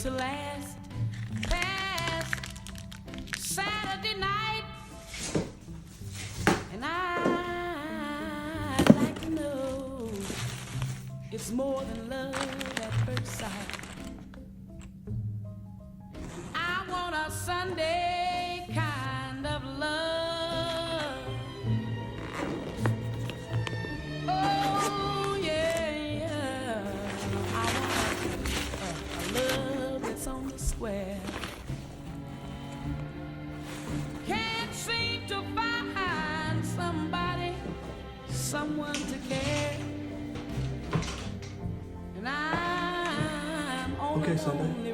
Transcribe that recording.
to last past Saturday night, and I'd like to know it's more than love at first sight. I want a Sunday kind of love. Oh yeah, yeah. I want a love that's on the square. Can't seem to find somebody, someone to care. And I'm on Okay, a Sunday. lonely